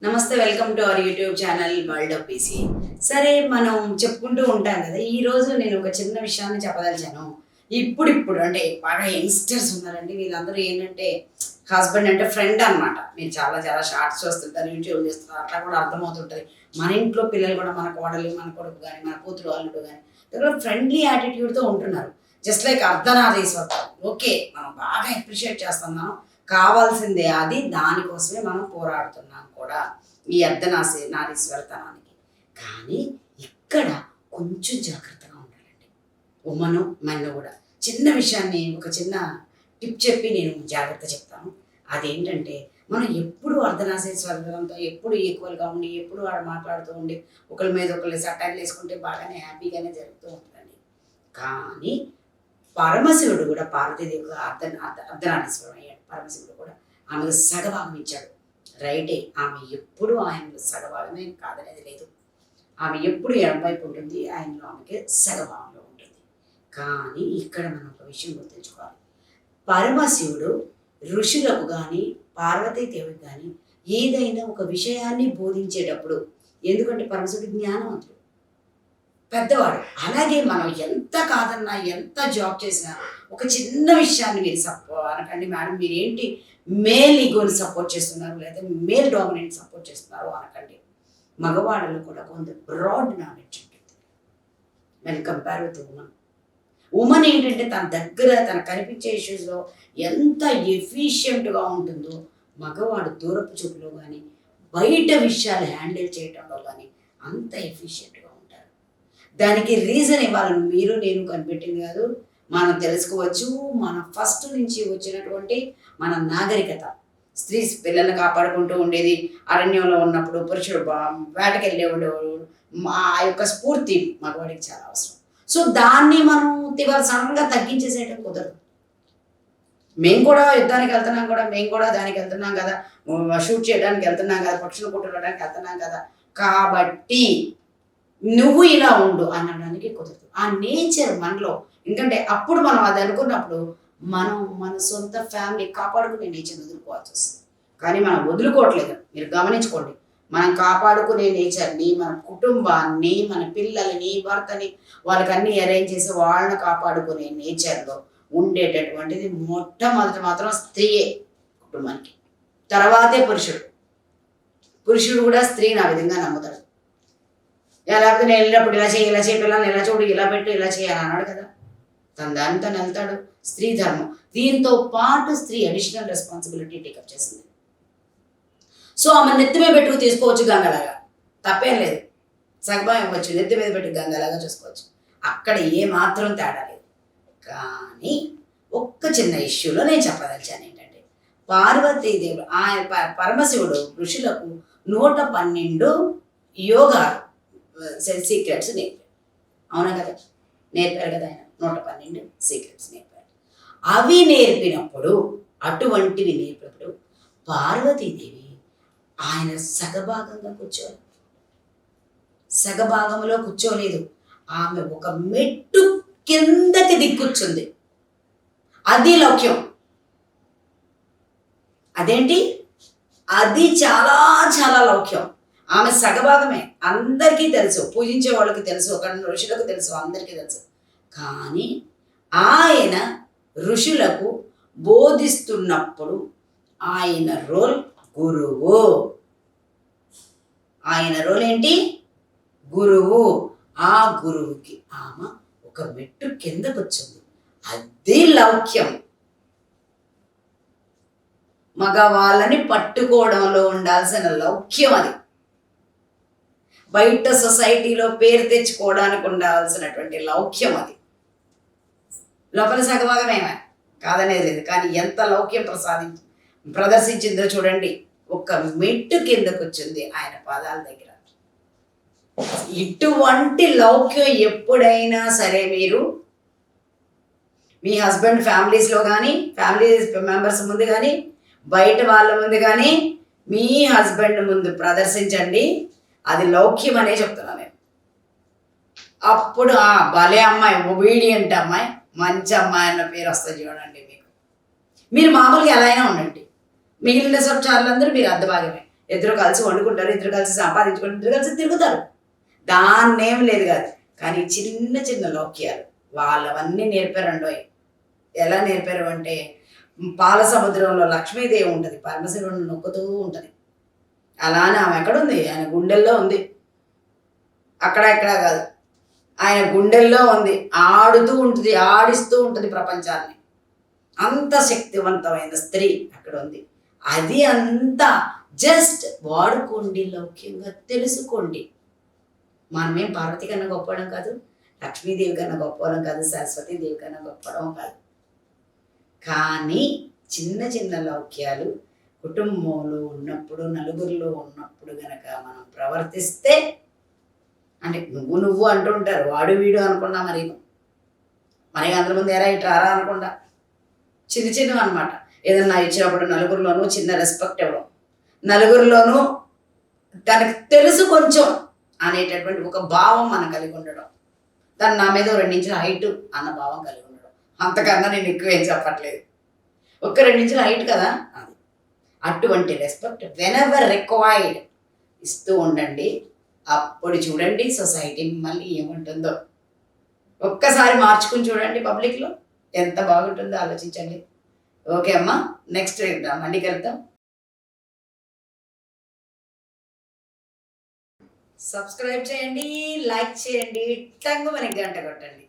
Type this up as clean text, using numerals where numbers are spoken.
నమస్తే, welcome to our YouTube channel world of PC. సరే, మనం చెప్పుకుంటూ ఉంటాం కదా. ఈరోజు నేను ఒక చిన్న విషయాన్ని చెప్పదలిచాను. ఇప్పుడు అంటే బాగా యంగ్స్టర్స్ ఉన్నారండి. వీళ్ళందరూ ఏంటంటే హస్బెండ్ అంటే ఫ్రెండ్ అనమాట. మీరు చాలా చాలా షార్ట్స్ చూస్తుంటారు, యూట్యూబ్ చేస్తున్నారు, అట్లా కూడా అర్థమవుతుంటుంది. మన ఇంట్లో పిల్లలు కూడా మన కోడలు, మన కొడుకు కానీ, మన కూతురు అల్లుడు కానీ దగ్గర ఫ్రెండ్లీ యాటిట్యూడ్తో ఉంటున్నారు. Just like అర్ధనారీశ్వరం. ఓకే, మనం బాగా అప్రిషియేట్ చేస్తున్నాం, కావాల్సిందే అది. దానికోసమే మనం పోరాడుతున్నాం కూడా ఈ నారీశ్వరతనానికి. కానీ ఇక్కడ కొంచెం జాగ్రత్తగా ఉండాలండి, ఉమెను మెన్ కూడా. చిన్న విషయాన్ని ఒక చిన్న టిప్ చెప్పి నేను జాగ్రత్త చెప్తాను. అదేంటంటే, మనం ఎప్పుడు అర్ధనారీశ్వరంతో ఎప్పుడు ఈక్వల్గా ఉండి, ఎప్పుడు వాడు మాట్లాడుతూ ఉండి, ఒకరి మీద ఒకరి సటాయిలు వేసుకుంటే బాగానే హ్యాపీగానే జరుగుతూ ఉంటుందండి. కానీ పరమశివుడు కూడా పార్వతీదేవి అర్ధనారీశ్వరం అయ్యాడు. పరమశివుడు కూడా ఆమెకు సగభాగం ఇచ్చాడు. రైటే, ఆమె ఎప్పుడు ఆయనలో సగభాగమే కాదనేది లేదు. ఆమె ఎప్పుడు ఎడమవైపు ఉంటుంది, ఆయనలో ఆమెకి సగభాగంలో ఉంటుంది. కానీ ఇక్కడ మనం ఒక విషయం గుర్తుంచుకోవాలి. పరమశివుడు ఋషులకు కానీ పార్వతీదేవికి కానీ ఏదైనా ఒక విషయాన్ని బోధించేటప్పుడు, ఎందుకంటే పరమశివుడు జ్ఞానవంతుడు, పెద్దవాడు. అలాగే మనం ఎంత కాదన్నా, ఎంత జాబ్ చేసినా ఒక చిన్న విషయాన్ని మీరు అనకండి మేడం మీరేంటి మేల్ ఈగోని సపోర్ట్ చేస్తున్నారు, లేదా మేల్ డామినెంట్ సపోర్ట్ చేస్తున్నారు అనకండి. మగవాళ్ళలో కూడా కొంత బ్రాడ్ నాలెడ్జ్ ఉంటుంది when compare with women. Women ఏంటంటే తన దగ్గర తన కనిపించే ఇష్యూస్లో ఎంత ఎఫిషియెంట్గా ఉంటుందో, మగవాడు దూరపు చూపులో కానీ బయట విషయాలు హ్యాండిల్ చేయడంలో కానీ అంత ఎఫిషియెంట్గా ఉంటారు. దానికి రీజన్ ఇవాళ మీరు నేను కనిపెట్టింది కాదు, మనం తెలుసుకోవచ్చు. మన ఫస్ట్ నుంచి వచ్చినటువంటి మన నాగరికత. స్త్రీ పిల్లల్ని కాపాడుకుంటూ ఉండేది, అరణ్యంలో ఉన్నప్పుడు పురుషుడు వేటకి వెళ్ళేవాడు. ఆ యొక్క స్ఫూర్తి మగవాడికి చాలా అవసరం. సో దాన్ని మనం ఇవాళ సడన్గా తగ్గించేసేయడం కుదరదు. మేము కూడా యుద్ధానికి వెళ్తున్నాం కూడా, మేము కూడా దానికి వెళ్తున్నాం కదా, షూట్ చేయడానికి వెళ్తున్నాం కదా, పక్షులు కొట్టడానికి వెళ్తున్నాం కదా, కాబట్టి నువ్వు ఇలా ఉండు అనడానికి కుదరదు. ఆ నేచర్ మనలో, ఎందుకంటే అప్పుడు మనం అది అనుకున్నప్పుడు మనం మన సొంత ఫ్యామిలీ కాపాడుకునే నేచర్ వదులుకోవాల్సి వస్తుంది. కానీ మనం వదులుకోవట్లేదు. మీరు గమనించుకోండి, మనం కాపాడుకునే నేచర్ని, మన కుటుంబాన్ని, మన పిల్లల్ని, భర్తని, వాళ్ళకి అన్ని అరేంజ్ చేసి వాళ్ళని కాపాడుకునే నేచర్లో ఉండేటటువంటిది మొట్టమొదటి మాత్రం స్త్రీయే కుటుంబానికి, తర్వాతే పురుషుడు. పురుషుడు కూడా స్త్రీని ఆ విధంగా నమ్ముతాడు. లేకపోతే నేను వెళ్ళినప్పుడు ఇలా చేయి, ఇలా చేయి, పిల్లల్ని ఇలా చూడు, ఇలా పెట్టు, ఇలా చేయాలి అన్నాడు కదా. తన దాన్ని తను వెళ్తాడు. స్త్రీ ధర్మం. దీంతో పాటు స్త్రీ అడిషనల్ రెస్పాన్సిబిలిటీ టేకప్ చేసింది. సో ఆమె నెత్తి మీద పెట్టుకు తీసుకోవచ్చు గంగలాగా, తప్పేం లేదు. సగభాగం ఇవ్వచ్చు, నెత్తి మీద పెట్టి గంగలాగా చూసుకోవచ్చు. అక్కడ ఏ మాత్రం తేడా లేదు. కానీ ఒక్క చిన్న ఇష్యూలో నేను చెప్పదలిచాను ఏంటంటే, పార్వతీదేవుడు ఆయన పరమశివుడు ఋషులకు 112 యోగాలు సీక్రెట్స్ నేర్పారు. అవునా కదా, నేర్పారు కదా ఆయన. 112 సీక్రెట్స్ నేర్పారు. అవి నేర్పినప్పుడు, అటువంటివి నేర్పినప్పుడు పార్వతీదేవి ఆయన సగభాగంగా కూర్చోలేదు, సగభాగంలో కూర్చోలేదు. ఆమె ఒక మెట్టు కిందకి దిక్కుచ్చుంది. అది లౌక్యం. అదేంటి, అది చాలా చాలా లౌక్యం. ఆమె సగభాగమే, అందరికీ తెలుసు, పూజించే వాళ్ళకి తెలుసు, ఒక ఋషులకు తెలుసు, అందరికీ తెలుసు. కానీ ఆయన ఋషులకు బోధిస్తున్నప్పుడు ఆయన రోల్ గురువు. ఆయన రోల్ ఏంటి, గురువు. ఆ గురువుకి ఆమె ఒక మెట్టు కిందకు వచ్చింది. అది లౌక్యం. మగవాళ్ళని పట్టుకోవడంలో ఉండాల్సిన లౌక్యం అది. బయట సొసైటీలో పేరు తెచ్చుకోవడానికి ఉండాల్సినటువంటి లౌక్యం అది. లోపల సగభాగమేమే కాదనేది లేదు. కానీ ఎంత లౌక్యం ప్రదర్శించిందో చూడండి. ఒక మెట్టు కిందకు వచ్చింది ఆయన పాదాల దగ్గర. ఇటువంటి లౌక్యం ఎప్పుడైనా సరే మీరు మీ హస్బెండ్ ఫ్యామిలీస్లో కానీ, ఫ్యామిలీ మెంబర్స్ ముందు కానీ, బయట వాళ్ళ ముందు కానీ, మీ హస్బెండ్ ముందు ప్రదర్శించండి. అది లౌక్యం అనే చెప్తున్నాను నేను. అప్పుడు ఆ భలే అమ్మాయి, ఒబీడియంట్ అమ్మాయి, మంచి అమ్మాయి అన్న పేరు వస్తుంది చూడండి మీకు. మీరు మామూలుగా ఎలా అయినా ఉండండి, మిగిలిన సబ్చార్లందరూ మీరు అర్ధభాగమే. ఇద్దరు కలిసి వండుకుంటారు, ఇద్దరు కలిసి సంపాదించుకుంటారు, ఇద్దరు కలిసి తిరుగుతారు. దాన్నేం లేదు కాదు. కానీ చిన్న చిన్న లౌక్యాలు వాళ్ళవన్నీ నేర్పారండోయ్. ఎలా నేర్పారు అంటే, పాల సముద్రంలో లక్ష్మీదేవి ఉంటుంది, పరమశివుడిని నొక్కుతూ ఉంటుంది. అలానే ఆమె ఎక్కడుంది? ఆయన గుండెల్లో ఉంది. అక్కడ ఎక్కడా కాదు, ఆయన గుండెల్లో ఉంది. ఆడుతూ ఉంటుంది, ఆడిస్తూ ఉంటుంది ప్రపంచాన్ని. అంత శక్తివంతమైన స్త్రీ అక్కడ ఉంది. అది అంతా జస్ట్ వాడుకోండి, లౌక్యంగా తెలుసుకోండి. మనమేం పార్వతి కన్నా గొప్పవడం కాదు, లక్ష్మీదేవి కన్నా గొప్పవడం కాదు, సరస్వతీదేవి కన్నా గొప్పవడం కాదు. కానీ చిన్న చిన్న లౌక్యాలు కుటుంబంలో ఉన్నప్పుడు, నలుగురిలో ఉన్నప్పుడు గనక మనం ప్రవర్తిస్తే, అంటే నువ్వు అంటుంటారు, వాడు వీడు అనుకున్నా, మరి మనకి అందరి ముందు ఎరా ఇట్రారా అనకుండా చిన్న చిన్నవి అనమాట. ఏదన్నా ఇచ్చినప్పుడు నలుగురిలోనూ చిన్న రెస్పెక్ట్ ఇవ్వడం, నలుగురిలోనూ తనకు తెలుసు కొంచెం అనేటటువంటి ఒక భావం మనం కలిగి ఉండడం, దాన్ని నా మీద 2 ఇంచుల హైట్ అన్న భావం కలిగి ఉండడం. అంతకన్నా నేను ఎక్కువ ఏం చెప్పట్లేదు, ఒక్క 2 ఇంచుల హైట్ కదా అది. అటువంటి రెస్పెక్ట్ వెనెవర్ రిక్వైర్డ్ ఇస్తూ ఉండండి. అప్పుడు చూడండి సొసైటీ మళ్ళీ ఏముంటుందో. ఒక్కసారి మార్చుకుని చూడండి, పబ్లిక్లో ఎంత బాగుంటుందో ఆలోచించండి. ఓకే అమ్మా, నెక్స్ట్ మళ్ళీ కలుద్దాం. సబ్స్క్రైబ్ చేయండి, లైక్ చేయండి, టంగు మనకి గంట కొట్టండి.